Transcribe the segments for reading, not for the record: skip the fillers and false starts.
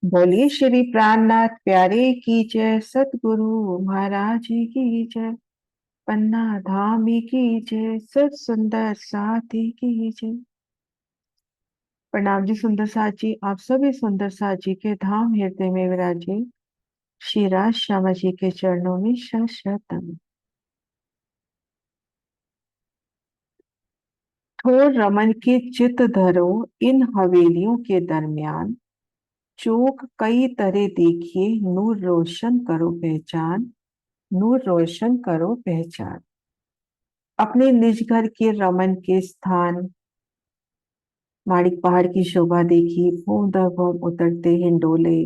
बोलिए श्री प्राणनाथ प्यारे की जय, सतगुरु महाराज की जय, पन्ना धामी की जय, सत सुंदर साथी की जय। प्रणाम जी सुंदर साथ जी, आप सभी सुंदर साथ जी के धाम हृदय में विराजे श्री राज श्यामा जी के चरणों में शत शत नमन। ठोर रमन के चित धरो इन हवेलियों के दरमियान, चौक कई तरह देखिए नूर रोशन करो पहचान, नूर रोशन करो पहचान। अपने निज घर के रमन के स्थान माणिक पहाड़ की शोभा देखी, भूम दर भूम उतरते हिंडोले,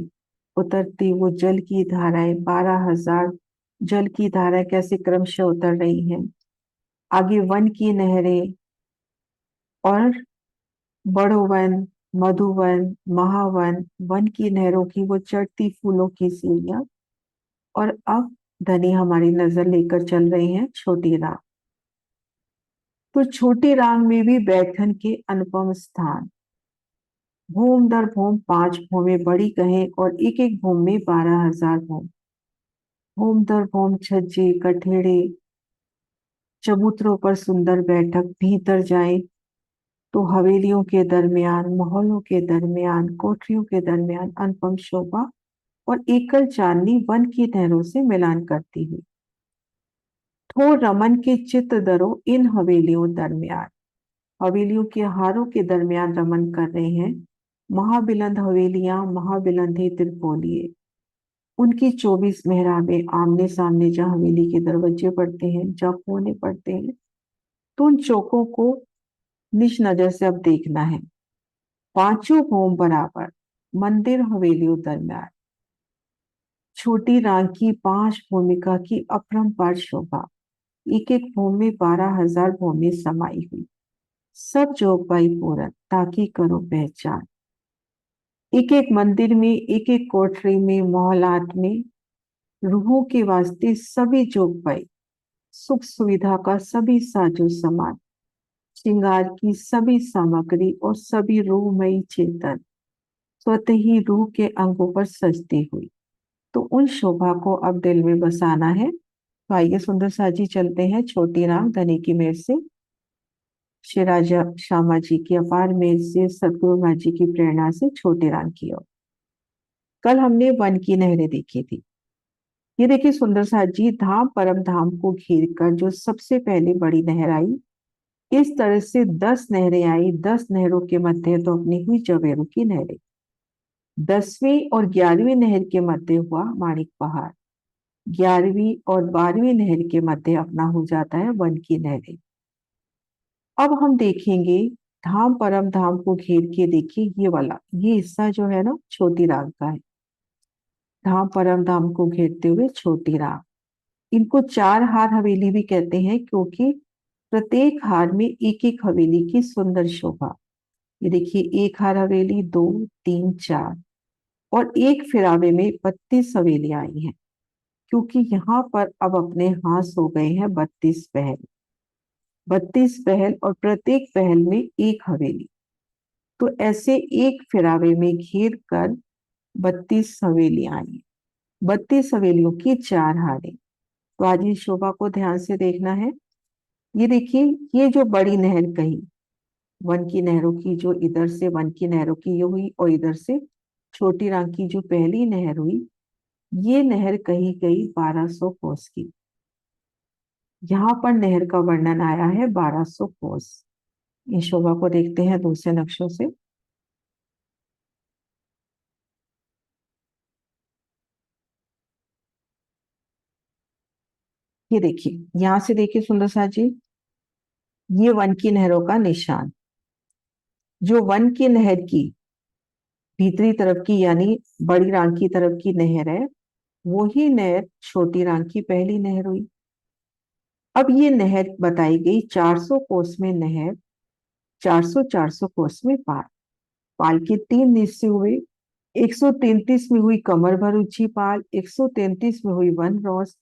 उतरती वो जल की धाराएं, 12,000 जल की धाराएं कैसे क्रमशः उतर रही हैं। आगे वन की नहरें और बड़ो वन, मधुवन, महावन, वन की नहरों की वो चढ़ती फूलों की सीढ़ियां। और अब धनी हमारी नजर लेकर चल रही हैं छोटी राह। तो छोटी राह में भी बैठन के अनुपम स्थान, भूम दर भूम 5 भूमें बड़ी कहें और एक एक भूम में 12,000 भूम। भूम दर भूम छज्जे कठेड़े चबूतरों पर सुंदर बैठक, भीतर जाए तो हवेलियों के दरमियान, महलों के दरमियान, कोठरियों के दरमियान अनुपम शोभा और एकल चांदनी वन की नहरों से मिलान करती हुई। ठोर रमन के चित दरो इन हवेलियों दरमियान, हवेलियों के हारों के दरमियान रमन कर रहे हैं। महाबिलंद हवेलियां, महाबिलंद ही त्रिपोलिये, उनकी 24 मेहराबें आमने सामने जहाँ हवेली के दरवाजे पड़ते हैं, जहाँ कोने पड़ते हैं, तो उन चौकों को निज नजर से अब देखना है। पांचों भौम बराबर, मंदिर हवेलियों दरमियान, छोटी राग की 5 भूमिका की अपरंपार शोभा, एक एक भूमि में 12,000 भूमि समाई हुई। सब जोगबाई पूरन ताकि करो पहचान। एक एक मंदिर में, एक एक कोठरी में, मोहल्लात में रूहों के वास्ते सभी जोगबाई, सुख सुविधा का सभी साजो सामान, श्रृंगार की सभी सामग्री और सभी रूहमयी चेतन स्वतः ही रूह के अंगों पर सजती हुई। तो उन शोभा को अब दिल में बसाना है। तो आइए सुंदर साजी चलते हैं छोटी राम धनी की मेर से, श्री राजा श्यामा जी की अपार मेर से, सतगुरु माँ जी की प्रेरणा से छोटे राम की ओर। कल हमने वन की नहरें देखी थी। ये देखिए सुंदर साथ जी, धाम परम धाम को घेर कर जो सबसे पहले बड़ी नहर आई, इस तरह से 10 नहरें आई। 10 नहरों के मध्य तो अपनी हुई जवेरू की नहरें। 10वीं और 11वीं नहर के मध्य हुआ माणिक पहाड़। 11वीं और 12वीं नहर के मध्य अपना हो जाता है वन की नहरें। अब हम देखेंगे धाम परम धाम को घेर के, देखिए ये वाला, ये हिस्सा जो है ना छोटी राग का है। धाम परम धाम को घेरते हुए छोटी राग, इनको 4 हार हवेली भी कहते हैं, क्योंकि प्रत्येक हार में एक एक हवेली की सुंदर शोभा। ये देखिए, एक हार हवेली, 2, 3, 4 और एक फिरावे में 32 हवेलियां आई हैं, क्योंकि यहाँ पर अब अपने हाथ हो गए हैं 32 पहल। 32 पहल और प्रत्येक पहल में एक हवेली, तो ऐसे एक फिरावे में घेर कर 32 हवेलियां आई। 32 हवेलियों की 4 हारें। तो आज इस शोभा को ध्यान से देखना है। ये देखिए, ये जो बड़ी नहर कही वन की नहरों की, जो इधर से वन की नहरों की ये हुई और इधर से छोटी रांग की जो पहली नहर हुई, ये नहर कही गई 1200 कोस की। यहाँ पर नहर का वर्णन आया है 1200 कोस। इस शोभा को देखते हैं दूसरे नक्शों से। ये देखिए, यहां से देखिए सुंदर सा जी, ये वन की नहरों का निशान। जो वन की नहर की भीतरी तरफ की, यानी बड़ी रांग की तरफ की नहर है, वो ही नहर छोटी रांग की पहली नहर हुई। अब ये नहर बताई गई 400 कोस में नहर, 400 400 कोस में पाल। पाल के 3 हिस्से हुए। 133 में हुई कमर भर ऊंची पाल, 133 में हुई वन रॉस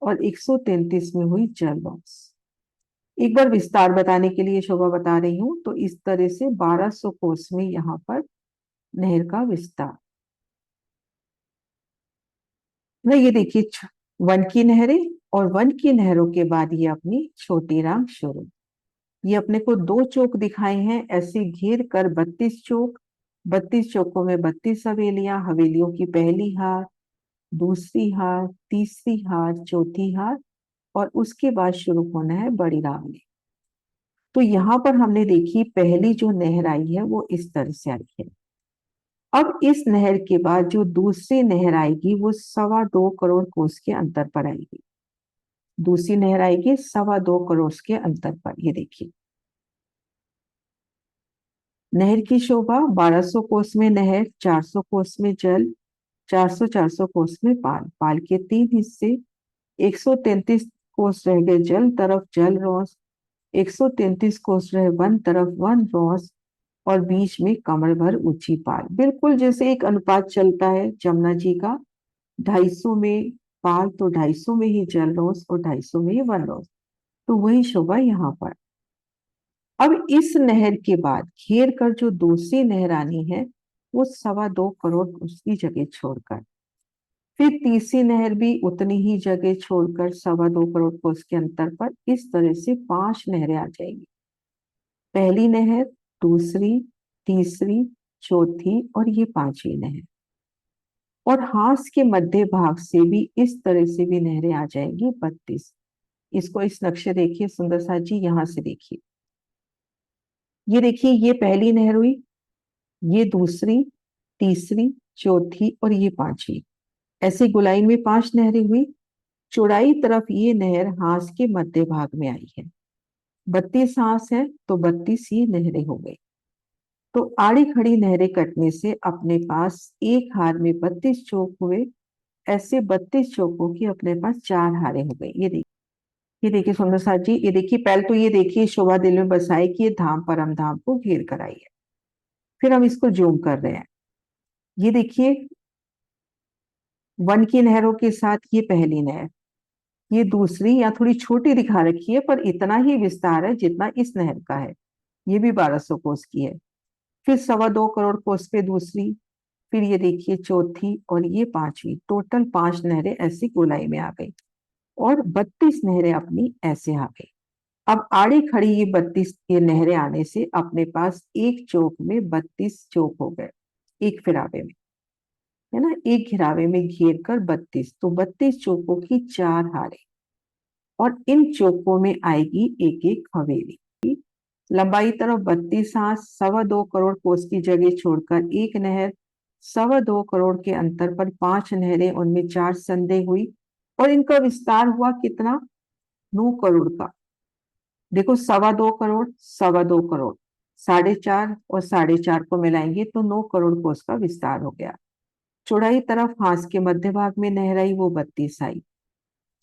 और 133 में हुई जल रॉस। एक बार विस्तार बताने के लिए शोभा बता रही हूँ। तो इस तरह से 1200 कोस में यहाँ पर नहर का विस्तार। ना ये देखिए वन की नहरें, और वन की नहरों के बाद ये अपनी छोटी राम शुरू। ये अपने को दो चौक दिखाए हैं, ऐसे घेर कर 32 चौक। 32 चौकों में 32 हवेलियां, हवेलियों की पहली हार, दूसरी हार, तीसरी हार, चौथी हार, और उसके बाद शुरू होना है बड़ी रावली। तो यहाँ पर हमने देखी पहली जो नहर आई है वो इस तरह से आई है। अब इस नहर के बाद जो दूसरी नहर आएगी वो 2.25 करोड़ कोस के अंतर पर आएगी। दूसरी नहर आएगी 2.25 करोड़ के अंतर पर। ये देखिए नहर की शोभा, 1200 कोस में नहर, 400 कोस में जल, 400 कोस में पाल। पाल के 3 हिस्से, 133 कोस रह गए जल तरफ जल रॉस, 133 कोस रहे वन तरफ वन रॉस, और बीच में कमर भर ऊंची पाल। बिल्कुल जैसे एक अनुपात चलता है जमुना जी का, 250 में पाल तो 250 में ही जल रॉस, और 250 में ही वन रॉस। तो वही शोभा यहाँ पर। अब इस नहर के बाद घेर कर जो दूसरी नहर आनी है वो 2.25 करोड़ उसकी जगह छोड़कर, फिर तीसरी नहर भी उतनी ही जगह छोड़कर 2.25 करोड़ को उसके अंतर पर, इस तरह से 5 नहरें आ जाएंगी। पहली नहर, दूसरी, तीसरी, चौथी, और ये पांचवी नहर। और हांस के मध्य भाग से भी इस तरह से भी नहरें आ जाएंगी 32। इसको इस नक्शे देखिए सुंदर सा जी, यहां से देखिए। ये देखिए ये पहली नहर हुई, ये दूसरी, तीसरी, चौथी, और ये पांचवी। ऐसे गोलाई में 5 नहरें हुई। चौड़ाई तरफ ये नहर हांस के मध्य भाग में आई है। 32 हांस है तो 32 ही नहरें हो गई। तो आड़ी खड़ी नहरें कटने से अपने पास एक हार में 32 चौक हुए। ऐसे 32 चौकों की अपने पास 4 हारें हो गई। ये देखिए सुंदर साथ जी, ये देखिए पहले तो ये देखिए शोभा दिल में बसाए कि ये धाम परम धाम को घेर कर आई है। फिर हम इसको जूम कर रहे हैं। ये देखिए वन की नहरों के साथ ये पहली नहर, ये दूसरी या थोड़ी छोटी दिखा रखी है पर इतना ही विस्तार है जितना इस नहर का है। ये भी 1200 कोस की है। फिर 2.25 करोड़ कोस पे दूसरी, फिर ये देखिए चौथी, और ये पांचवी। टोटल 5 नहरें ऐसी गोलाई में आ गई, और 32 नहरें अपनी ऐसे आ गई। अब आड़ी खड़ी ये 32 ये नहरें आने से अपने पास एक चौक में 32 चौक हो गए, एक फिरावे में, है ना, एक घिरावे में घेर कर 32, तो 32 चौकों की 4 हारें। और इन चौकों में आएगी एक एक हवेली। लंबाई तरफ 32 हाथ, 2.25 करोड़ कोस की जगह छोड़कर एक नहर, 2.25 करोड़ के अंतर पर 5 नहरें, उनमें 4 संधे हुई, और इनका विस्तार हुआ कितना, 9 करोड़ का। देखो 2.25 करोड़, 2.25 करोड़, 4.5 और 4.5 को मिलाएंगे तो 9 करोड़ कोस का विस्तार हो गया। चौड़ाई तरफ हांस के मध्य भाग में नहर आई, वो 32 आई।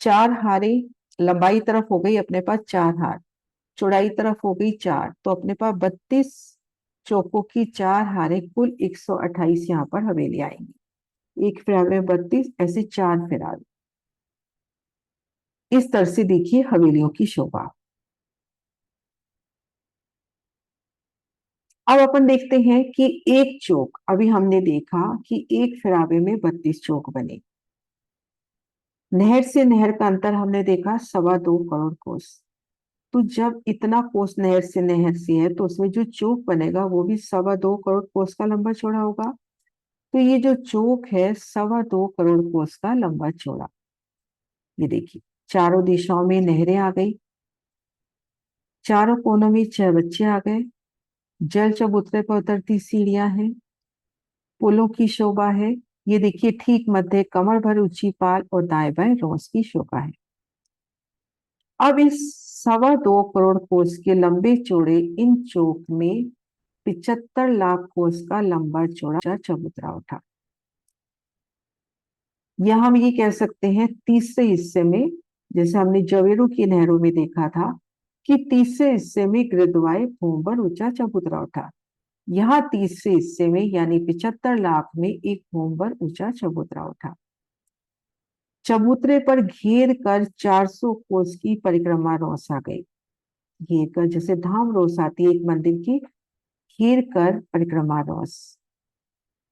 4 हारे, लंबाई तरफ हो गई अपने पास 4 हार, चौड़ाई तरफ हो गई 4, तो अपने पास 32 चौकों की 4 हारे, कुल 128 यहाँ पर हवेली आएंगी। एक फिराल में 32, ऐसे 4 फिराल। इस तरह से देखिए हवेलियों की शोभा। अब अपन देखते हैं कि एक चौक, अभी हमने देखा कि एक फिरावे में 32 चौक बने। नहर से नहर का अंतर हमने देखा 2.25 करोड़ कोस। तो जब इतना कोस नहर से है तो उसमें जो चौक बनेगा वो भी 2.25 करोड़ कोस का लंबा चौड़ा होगा। तो ये जो चौक है 2.25 करोड़ कोस का लंबा चौड़ा। ये देखिए चारों दिशाओं में नहरें आ गई, चारों कोनों में 6 बच्चे आ गए, जल चबूतरे पर उतरती सीढ़ियां हैं, पुलों की शोभा है। ये देखिए ठीक मध्य कमर भर ऊंची पाल, और दाएं बाएं रोस की शोभा है। अब इस 2.25 करोड़ कोस के लंबे चौड़े इन चौक में 75 लाख कोस का लंबा चौड़ा चबूतरा उठा। या हम ये कह सकते हैं तीसरे हिस्से में, जैसे हमने जवेरू की नहरों में देखा था कि तीसरे हिस्से में गिरदवाए भूमभर ऊंचा चबूतरा उठा। यहाँ तीसरे हिस्से में यानी 75 लाख में एक भूमभर ऊंचा चबूतरा उठा। चबूतरे पर घेर कर 400 कोस की परिक्रमा रोस आ गई। घेर कर जैसे धाम रोस आती है एक मंदिर की, घेर कर परिक्रमा रोस।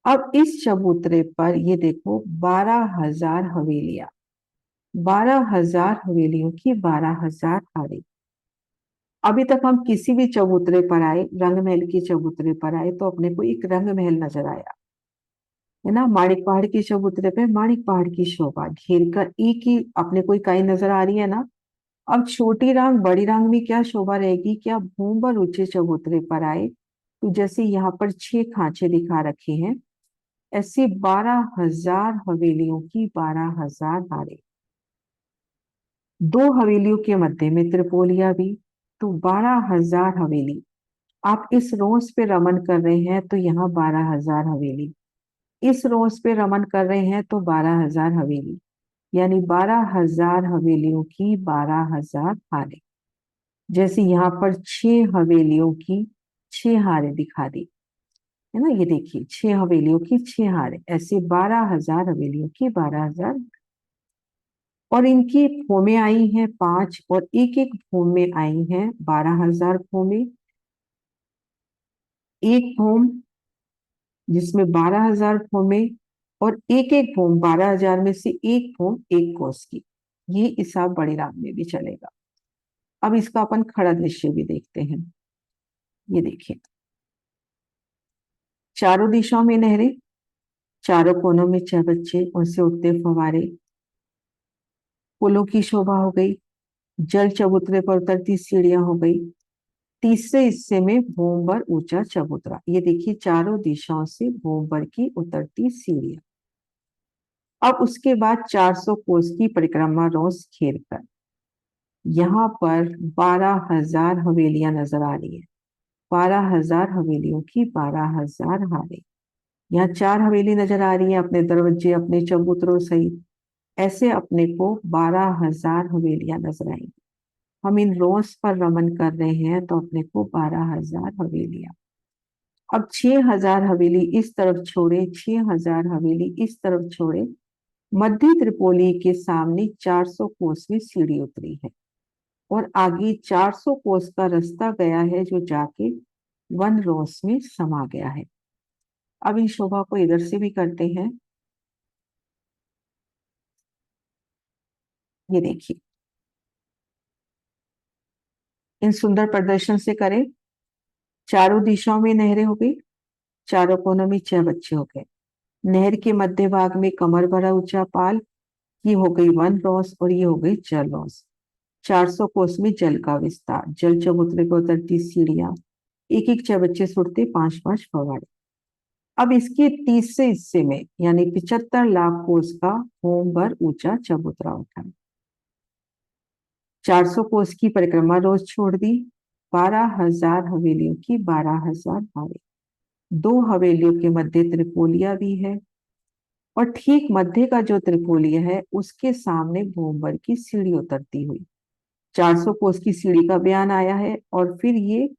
अब इस चबूतरे पर ये देखो 12,000 हवेलियां, 12,000 हवेलियों की 12,000 हारे। अभी तक हम किसी भी चबूतरे पर आए, रंग महल के चबूतरे पर आए, तो अपने को एक रंग महल नजर आया, है ना। माणिक पहाड़ के चबूतरे पे माणिक पहाड़ की शोभा घेर कर एक ही अपने को इकाई नजर आ रही है ना। अब छोटी रांग बड़ी रांग में क्या शोभा रहेगी, क्या भूम पर ऊंचे चबूतरे पर आए तो जैसे यहाँ पर 6 खांचे दिखा रखे हैं, ऐसी 12,000 हवेलियों की 12,000 हारे। दो हवेलियों के मध्य में त्रिपोलिया भी, तो 12,000 हवेली। आप इस रोज पे रमन कर रहे हैं तो यहाँ 12,000 हवेली, इस रोज पे रमन कर रहे हैं तो 12,000 हवेली, यानी 12,000 हवेलियों की 12,000 हारे। जैसे यहाँ पर 6 हवेलियों की 6 हारे दिखा दी, है ना। ये देखिए 6 हवेलियों की 6 हारे, ऐसे 12,000 हवेलियों की 12,000। और इनकी भूमें आई हैं 5, और एक एक भूम में आई हैं 12,000 भूमें। एक भूम जिसमें 12,000 भूमें, और एक एक भूम 12,000 में से एक भूम एक कोस की। ये हिसाब बड़े राम में भी चलेगा। अब इसका अपन खड़ा दृश्य भी देखते हैं। ये देखिए, चारों दिशाओं में नहरें, चारों कोनों में चबच्चे, उनसे उठते फवारे, पुलों की शोभा हो गई, जल चबूतरे पर उतरती सीढ़ियां हो गई। तीसरे हिस्से में भूमभर ऊंचा चबूतरा, ये देखिए चारों दिशाओं से भूमभर की उतरती सीढ़ियां। अब उसके बाद 400 कोस की परिक्रमा रोज घेर कर यहाँ पर 12,000 हवेलियां नजर आ रही है। 12,000 हवेलियों की 12,000 हारे। यहाँ 4 हवेली नजर आ रही है अपने दरवाजे अपने चबूतरों सहित। ऐसे अपने को 12,000 हवेलियां नजर आएंगी। हम इन रोज पर रमन कर रहे हैं तो अपने को 12,000 हवेलियां। अब 6,000 हवेली इस तरफ छोड़े, 6,000 हवेली इस तरफ छोड़े, मध्य त्रिपोली के सामने 400 कोस में सीढ़ी उतरी है, और आगे 400 कोस का रास्ता गया है जो जाके वन रोस में समा गया है। अब इन शोभा को इधर से भी करते हैं। ये देखिए, इन सुंदर प्रदर्शन से करें। चारों दिशाओं में नहरें हो गई, चारों कोनों में 6 बच्चे हो गए। नहर के मध्य भाग में कमर भरा ऊंचा पाल, ये हो गई वन रोस और ये हो गई जल रोस। 400 कोस में जल का विस्तार, जल चबूतरे को उतरती सीढ़ियां, एक एक चबच्चे सुटते 5-5 फवारे। अब इसके तीसरे हिस्से में यानी 75 लाख कोस का होम भर ऊंचा चबूतरा उठा। 400 कोस की परिक्रमा रोज छोड़ दी, 12,000 हवेलियों की 12,000 हारे। दो हवेलियों के मध्य त्रिपोलिया भी है, और ठीक मध्य का जो त्रिपोलिया है उसके सामने भूमभर की सीढ़ी उतरती हुई। 400 कोस की सीढ़ी का बयान आया है, और फिर ये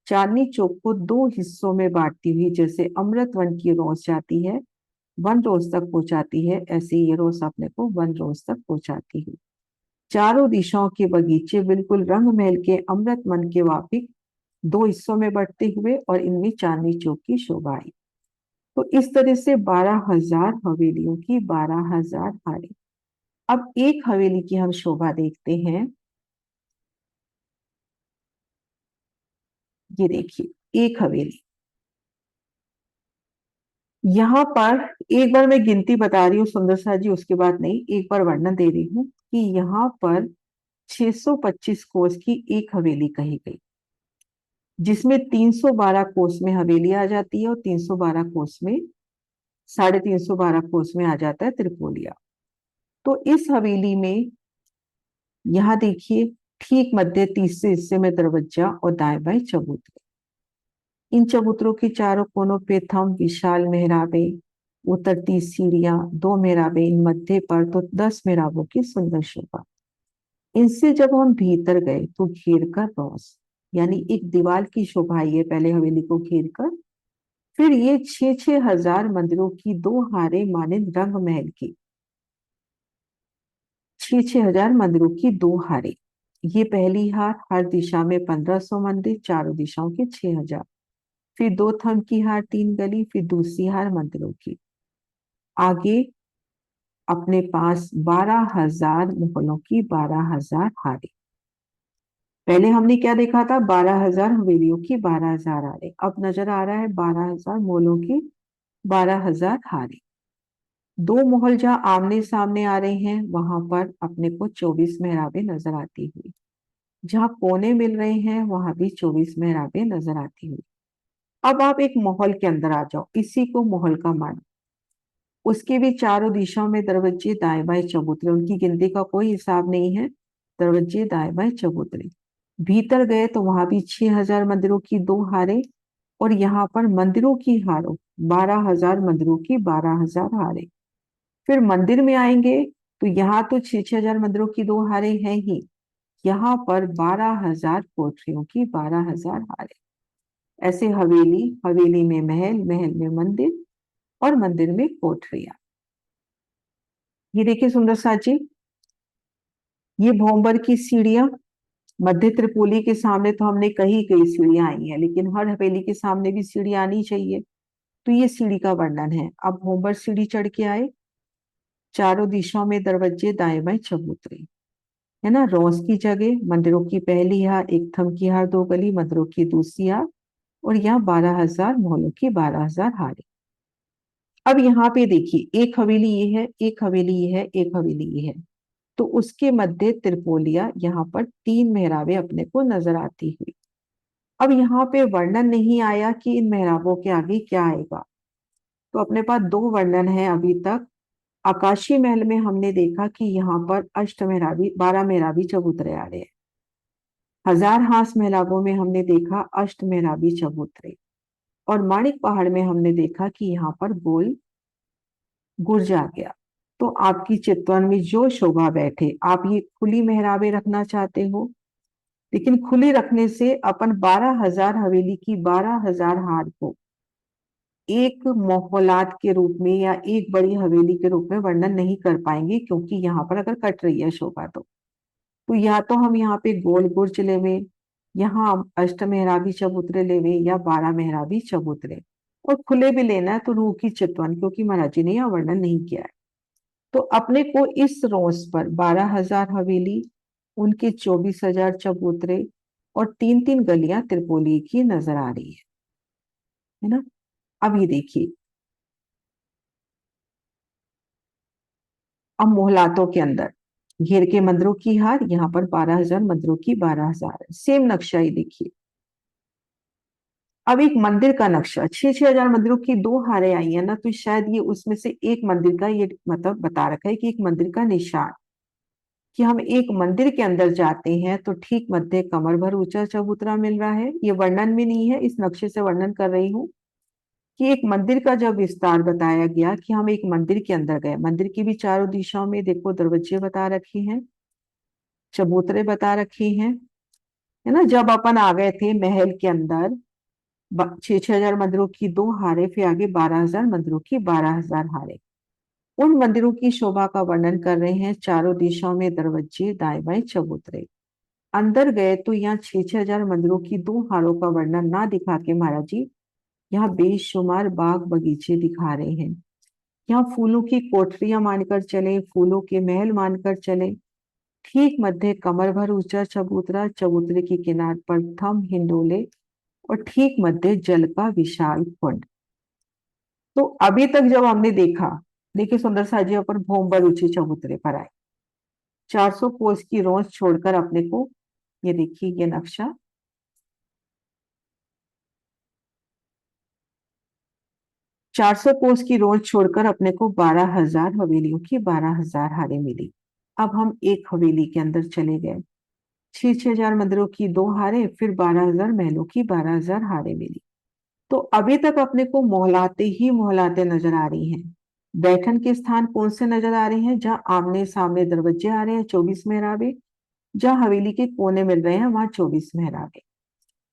चांदनी चौक को 2 हिस्सों में बांटती हुई, जैसे अमृत वन की रोज जाती है वन रोज तक पहुंचाती है, ऐसे ये रोज अपने को वन रोज तक पहुंचाती है। चारों दिशाओं के बगीचे बिल्कुल रंग महल के अमृत मन के वापिक 2 हिस्सों में बढ़ते हुए, और इनमें चांदनी चौक की शोभा आई। तो इस तरह से 12,000 हवेलियों की 12,000 हारे। अब एक हवेली की हम शोभा देखते हैं। ये देखिए एक हवेली, यहाँ पर एक बार मैं गिनती बता रही हूँ सुंदर सा जी, उसके बाद नहीं, एक बार वर्णन दे रही हूँ कि यहाँ पर 625 कोस की एक हवेली कही गई, जिसमें 312 कोस में हवेली आ जाती है, और 312 कोस में 350 कोस में आ जाता है त्रिपोलिया। तो इस हवेली में यहाँ देखिए ठीक मध्य तीसरे हिस्से में दरवाजा और दाएं बाएं चबूतरे। इन चबूतरों के चारों कोनों पे थम विशाल मेहराबे, उतरती सीढ़ियां, 2 मेहराबे इन मध्य पर, तो 10 मेहराबों की सुंदर शोभा। इनसे जब हम भीतर गए तो घेर कर रोस, यानी एक दीवार की शोभा आई है पहले हवेली को घेर कर। फिर ये 6-6 हजार मंदिरों की 2 हारे मानिंद रंग महल की, 6-6 हजार मंदिरों की 2 हारे। ये पहली हार, हर दिशा में 1,500 मंदिर, चारों दिशाओं के 6,000। फिर 2 थम की हार 3 गली, फिर दूसरी हार मंदिरों की। आगे अपने पास 12,000 मोहलों की 12,000 हारें। पहले हमने क्या देखा था, 12,000 हवेलियों की 12,000 हारें। अब नजर आ रहा है 12,000 मोहलों की 12,000 हारें। दो मोहल जहां आमने सामने आ रहे हैं वहां पर अपने को 24 मेहराबें नजर आती हुई, जहां कोने मिल रहे हैं वहां भी 24 मेहराबें नजर आती हुई। अब आप एक मोहल के अंदर आ जाओ, इसी को मोहल का मानो। उसके भी चारों दिशाओं में दरवाजे दाएं बाएं चबूतरे, उनकी गिनती का कोई हिसाब नहीं है। दरवाजे दाएं बाएं चबूतरे। भीतर गए तो वहां भी 6,000 मंदिरों की 2 हारें, और यहाँ पर मंदिरों की हारों 12,000 मंदिरों की 12,000 हारें। फिर मंदिर में आएंगे तो यहाँ तो 6,000 मंदिरों की 2 हारें हैं ही, यहाँ पर 12,000 कोठरियों की 12,000 हारें। ऐसे हवेली, हवेली में महल, महल में मंदिर, और मंदिर में कोठरियां। ये देखिए सुंदर सा जी, ये भोंबर की सीढ़ियां। मध्य त्रिपोली के सामने तो हमने कई कई सीढ़ियां आई हैं, लेकिन हर हवेली के सामने भी सीढ़ी आनी चाहिए। तो ये सीढ़ी का वर्णन है। अब भोंबर सीढ़ी चढ़ के आए, चारों दिशाओं में दरवाजे दाएं बाएं चबूतरे, है ना। रोज की जगह, मंदिरों की पहली हार, एक थम की हार 2 गली, मंदिरों की दूसरी हार, और यहाँ 12,000 मोहलों की 12,000 हारें। अब यहाँ पे देखिए, एक हवेली ये है, एक हवेली ये है, एक हवेली ये है। तो उसके मध्य त्रिपोलिया, यहाँ पर 3 मेहराबें अपने को नजर आती हुई। अब यहाँ पे वर्णन नहीं आया कि इन मेहराबों के आगे क्या आएगा। तो अपने पास 2 वर्णन है अभी तक। आकाशी महल में हमने देखा कि यहाँ पर अष्ट मेहराबी, 12 मेहराबी चबूतरे आ रहे हैं। हजार हास मेहराबों में हमने देखा अष्ट मेहराबी चबूतरे। और माणिक पहाड़ में हमने देखा कि यहाँ पर गोल गुर्ज आ गया। तो आपकी चितवन में जो शोभा बैठे, आप ये खुली मेहराबें रखना चाहते हो, लेकिन खुली रखने से अपन 12,000 हवेली की 12,000 हार को एक मोहलात के रूप में या एक बड़ी हवेली के रूप में वर्णन नहीं कर पाएंगे, क्योंकि यहाँ पर अगर कट रही है शोभा तो या तो हम यहाँ पे गोल गुर्ज लेवे, यहाँ अष्ट मेहराबी चबूतरे लेवे, या 12 मेहराबी चबूतरे। और खुले भी लेना है तो रूह की चितवन, क्योंकि महाराज जी ने यह वर्णन नहीं किया है। तो अपने को इस रोज पर 12,000 हवेली, उनके 24,000 चबूतरे, और 3 3 गलियां त्रिपोली की नजर आ रही है ना। अब ये देखिए, अब मोहलातों के अंदर घेर के मंदिरों की हार, यहाँ पर 12,000 मंदिरों की 12,000, सेम नक्शा ही देखिए। अब एक मंदिर का नक्शा, 6,000 मंदिरों की 2 हारें आई है ना, तो शायद ये उसमें से एक मंदिर का, ये मतलब बता रखा है कि एक मंदिर का निशान, कि हम एक मंदिर के अंदर जाते हैं तो ठीक मध्य कमर भर ऊंचा चबूतरा मिल रहा है। ये वर्णन में नहीं है, इस नक्शे से वर्णन कर रही हूँ कि एक मंदिर का जब विस्तार बताया गया, कि हम एक मंदिर के अंदर गए, मंदिर की भी चारों दिशाओं में देखो दरवाजे बता रखे हैं, चबूतरे बता रखे हैं, है ना। जब अपन आ गए थे महल के अंदर, 6,000 मंदिरों की 2 हारें, फिर आगे 12,000 मंदिरों की 12,000 हारें। उन मंदिरों की शोभा का वर्णन कर रहे हैं, चारों दिशाओं में दरवाजे दाएं बाएं चबूतरे। अंदर गए तो यहाँ 6,000 मंदिरों की 2 हारों का वर्णन ना दिखा के महाराज जी यहाँ बेशुमार बाग बगीचे दिखा रहे हैं। यहाँ फूलों की कोठरियां मानकर चले, फूलों के महल मानकर चले। ठीक मध्य कमर भर ऊंचा चबूतरा, चबूतरे की किनार पर थम हिंडोले, और ठीक मध्य जल का विशाल कुंड। तो अभी तक जब हमने देखा, देखिए सुंदर सा जी, अपन भोंबर ऊंचे चबूतरे पर आए, 400 कोस की रोज छोड़कर अपने को, ये देखिए ये नक्शा, 400 कोस की रोज छोड़कर अपने को 12,000 हवेलियों की 12,000 हारें मिली। अब हम एक हवेली के अंदर चले गए, 6,000 मंदिरों की 2 हारें, फिर 12,000 महलों की 12,000 हारें मिली। तो अभी तक अपने को मोहलाते ही मोहलाते नजर आ रही हैं। बैठन के स्थान कौन से नजर आ रहे हैं, जहाँ आमने सामने दरवाजे आ रहे हैं 24 मेहराबे, जहाँ हवेली के कोने मिल रहे हैं वहां 24 मेहराबे।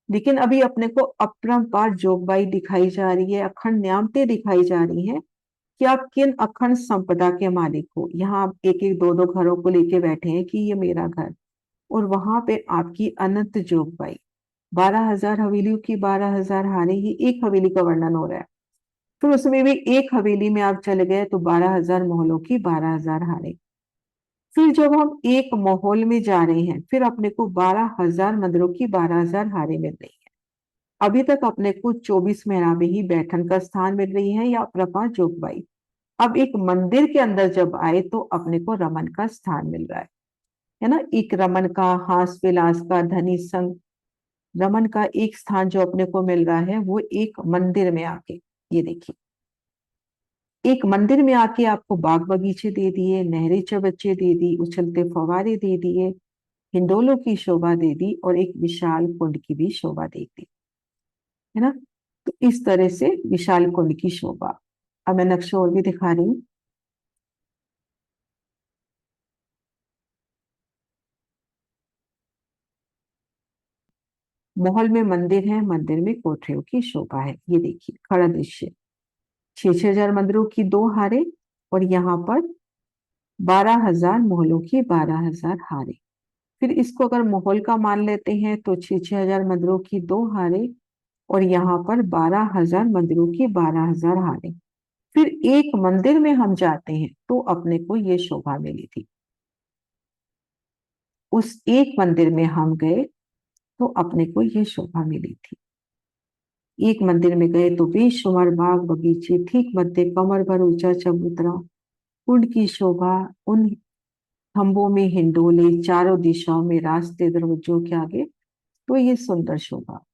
लेकिन अभी अपने को अपरंपार जोगबाई दिखाई जा रही है, अखंड न्यामतें दिखाई जा रही हैं, कि आप किन अखंड संपदा के मालिक हो। यहाँ आप एक एक दो दो घरों को लेके बैठे हैं कि ये मेरा घर, और वहां पे आपकी अनंत जोगबाई। 12,000 हवेलियों की 12,000 हारे, ये एक हवेली का वर्णन हो रहा है। फिर उसमें भी एक हवेली में आप चले गए तो 12,000 महलों की 12,000 हारे। फिर जब हम एक माहौल में जा रहे हैं, फिर अपने को 12,000 मंदिरों की 12,000 हारे मिल रही है। अभी तक अपने को 24 मेहराबें ही बैठन का स्थान मिल रही है या प्रभा जोगबाई। अब एक मंदिर के अंदर जब आए तो अपने को रमन का स्थान मिल रहा है ना। एक रमन का, हास विलास का, धनी संग, रमन का एक स्थान जो अपने को मिल रहा है वो एक मंदिर में आके, ये देखिए, एक मंदिर में आके आपको बाग बगीचे दे दिए, नहरें चबच्चे दे दी, उछलते फव्वारे दे दिए, हिंडोलों की शोभा दे दी और एक विशाल कुंड की भी शोभा दे दी, है ना। तो इस तरह से विशाल कुंड की शोभा। अब मैं नक्शा और भी दिखा रही हूँ। महल में मंदिर है, मंदिर में कोठरियों की शोभा है। ये देखिए खड़ा दृश्य, 6,000 मंदिरों की दो हारे, और यहाँ पर 12,000 महलों की 12,000 हारे। फिर इसको अगर माहौल का मान लेते हैं तो 6,000 मंदिरों की दो हारे, और यहाँ पर 12,000 मंदिरों की 12,000 हारे। फिर एक मंदिर में हम जाते हैं तो अपने को ये शोभा मिली थी। उस एक मंदिर में हम गए तो अपने को ये शोभा मिली थी। एक मंदिर में गए तो बेशुमार बाग बगीचे, ठीक मध्य कमर भर ऊंचा चबूतरा, कुंड की शोभा, उन खंभों में हिंडोले, चारों दिशाओं में रास्ते दरवाजों के आगे, तो ये सुंदर शोभा।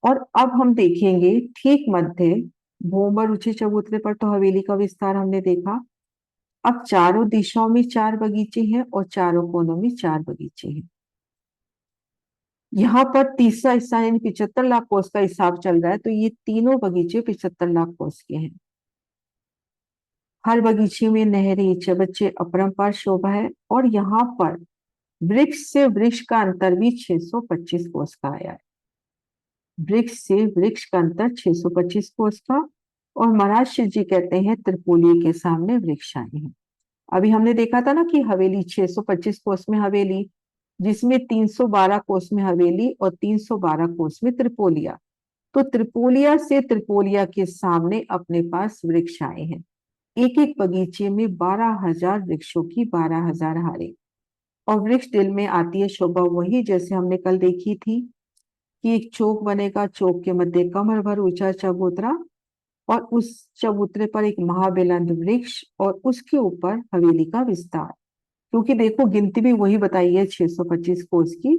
और अब हम देखेंगे ठीक मध्य भूमर ऊंचे चबूतरे पर तो हवेली का विस्तार हमने देखा। अब चारों दिशाओं में चार बगीचे हैं और चारों कोनों में चार बगीचे हैं। यहाँ पर तीसरा हिस्सा यानी 75 लाख कोस का हिसाब चल रहा है, तो ये तीनों बगीचे 75 लाख कोस के हैं। हर बगीचे में नहरें चबच्चे अपरंपार शोभा है, और यहाँ पर वृक्ष से वृक्ष का अंतर भी 625 कोस का आया है। वृक्ष से वृक्ष का अंतर 625 कोस का। और महाराज शिव जी कहते हैं त्रिपोलिये के सामने वृक्ष आए हैं। अभी हमने देखा था ना कि हवेली 625 कोस में हवेली, जिसमें 312 कोस में हवेली और 312 कोस में त्रिपोलिया। तो त्रिपोलिया से त्रिपोलिया के सामने अपने पास वृक्ष आए हैं। एक एक बगीचे में 12,000 वृक्षों की 12,000 हारे। और वृक्ष दिल में आती है शोभा, वही जैसे हमने कल देखी थी कि एक चौक बनेगा, चौक के मध्य कमर भर ऊंचा चबूतरा, और उस चबूतरे पर एक महाबुलंद वृक्ष और उसके ऊपर हवेली का विस्तार। क्योंकि देखो गिनती भी वही बताई है 625 कोस की,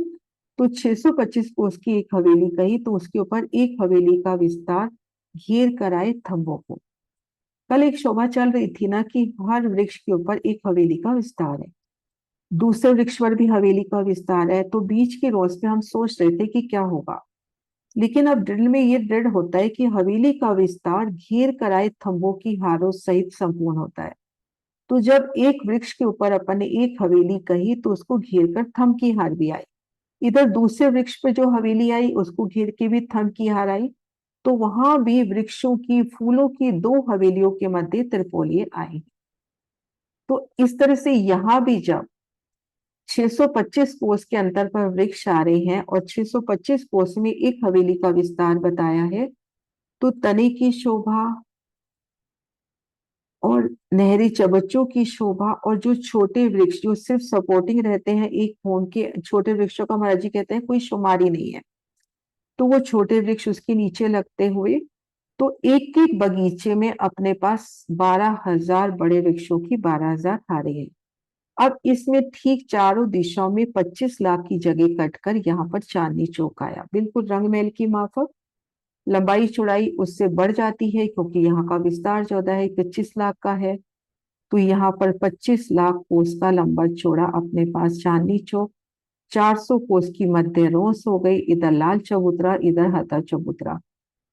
तो 625 कोस की एक हवेली कही तो उसके ऊपर एक हवेली का विस्तार घेर कर आए थंबों को। कल एक शोभा चल रही थी ना कि हर वृक्ष के ऊपर एक हवेली का विस्तार है, दूसरे वृक्ष पर भी हवेली का विस्तार है। तो बीच के रोज पे हम सोच रहे थे कि क्या होगा, लेकिन अब ड्रिल में ये दृढ़ होता है कि हवेली का विस्तार घेर कर आए थंबों की हारों सहित संपूर्ण होता है। तो जब एक वृक्ष के ऊपर अपन ने एक हवेली कही तो उसको घेर कर थंब की हार भी आई। इधर दूसरे वृक्ष पे जो हवेली आई उसको घेर के भी थंब की हार आई। तो वहां भी वृक्षों की, फूलों की दो हवेलियों के मध्य त्रिपोलिये आए। तो इस तरह से यहाँ भी जब 625 कोस के अंतर पर वृक्ष आ रहे हैं और 625 कोस में एक हवेली का विस्तार बताया है, तो तने की शोभा और नहरी चबच्चों की शोभा और जो छोटे वृक्ष जो सिर्फ सपोर्टिंग रहते हैं एक होम के, छोटे वृक्षों का महाराज जी कहते हैं कोई शुमार ही नहीं है, तो वो छोटे वृक्ष उसके नीचे लगते हुए, तो एक एक बगीचे में अपने पास 12,000 बड़े वृक्षों की 12,000 हारे हैं। अब इसमें ठीक चारों दिशाओं में 25 लाख की जगह कटकर यहाँ पर चांदनी चौक आया, बिल्कुल रंगमहल की माफक। लंबाई चौड़ाई उससे बढ़ जाती है क्योंकि यहाँ का विस्तार 14,25 लाख का है। तो यहाँ पर 25 लाख कोस का लंबा चौड़ा अपने पास चांदनी चौक, 400 कोस की मध्य रोस हो गई, इधर लाल चबूतरा, इधर हता चबूतरा।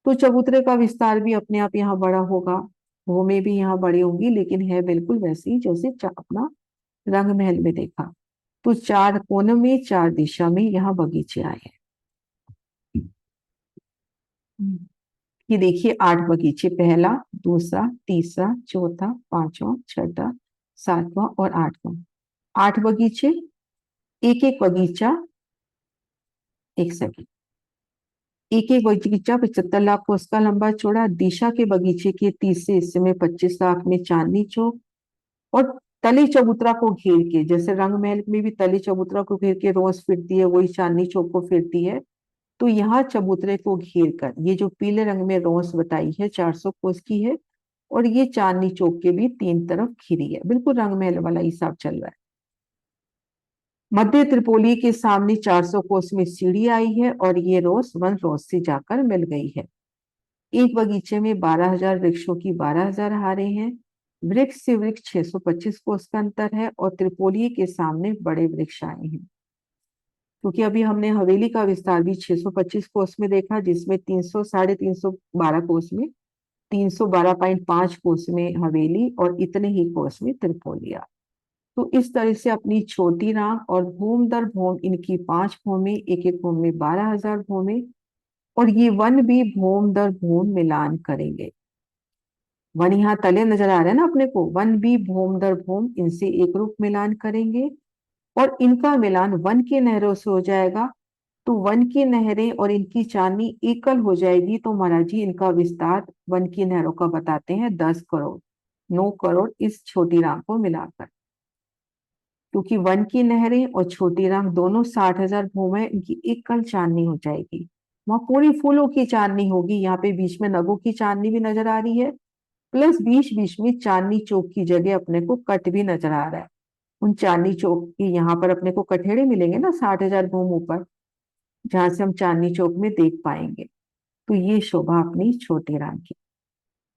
तो चबूतरे का विस्तार भी अपने आप यहाँ बड़ा होगा, भूमि भी यहाँ बड़ी होगी, लेकिन है बिल्कुल वैसे ही जैसे अपना रंग महल में देखा। तो चार कोनों में चार दिशा में यहाँ बगीचे आए हैं। ये देखिए 8 बगीचे, पहला, दूसरा, तीसरा, चौथा, पांचवा, छठा, सातवां और आठवां। 8 बगीचे, एक एक बगीचा, एक सेकंड, एक एक बगीचा 75 लाख कोस का लंबा चौड़ा, दिशा के बगीचे के तीसरे हिस्से में 25 लाख में चांदनी चौक, और तली चबूतरा को घेर के, जैसे रंग महल में भी तली चबूतरा को घेर के रोज फिरती है, वही चांदनी चौक को फिरती है। तो यहाँ चबूतरे को घेर कर ये जो पीले रंग में रोस बताई है 400 कोस की है, और ये चांदनी चौक के भी 3 तरफ घिरी है, बिल्कुल रंग महल वाला हिसाब चल रहा है। मध्य त्रिपोली के सामने 400 कोस में सीढ़ी आई है, और ये रोस वन रोस से जाकर मिल गई है। एक बगीचे में 12,000 वृक्षों की 12,000 हारें हैं। वृक्ष से वृक्ष 625 कोस का अंतर है, और त्रिपोली के सामने बड़े वृक्ष आए हैं। क्योंकि अभी हमने हवेली का विस्तार भी 625 कोस में देखा, जिसमें 300 350 कोस में 312.5 कोस में हवेली, और इतने ही कोस में त्रिपोलिया। तो इस तरह से अपनी छोटी रांग और भूम दर भूम, इनकी 5 भूमि, एक एक भूम में 12,000 भूमि, और ये वन भी भूम दर भूम मिलान करेंगे। वन यहाँ तले नजर आ रहे हैं ना अपने को, वन भी भूम दर भूम इनसे एक रूप मिलान करेंगे, और इनका मिलान वन की नहरों से हो जाएगा। तो वन की नहरें और इनकी चांदनी एकल हो जाएगी, तो महाराज जी इनका विस्तार वन की नहरों का बताते हैं 10 करोड़, 9 करोड़ इस छोटी रांग को मिलाकर। क्योंकि वन की नहरें और छोटी रांग दोनों 60,000 भूमि है, इनकी एकल चांदनी हो जाएगी। वहां पूरी फूलों की चांदनी होगी, यहाँ पे बीच में नगों की चांदनी भी नजर आ रही है, प्लस बीच बीच में चांदनी चौक की जगह अपने को कट भी नजर आ रहा है। उन चांदनी चौक की यहाँ पर अपने को कठेड़े मिलेंगे ना 60,000 भूमि ऊपर, जहां से हम चांदनी चौक में देख पाएंगे। तो ये शोभा अपनी छोटी राम की।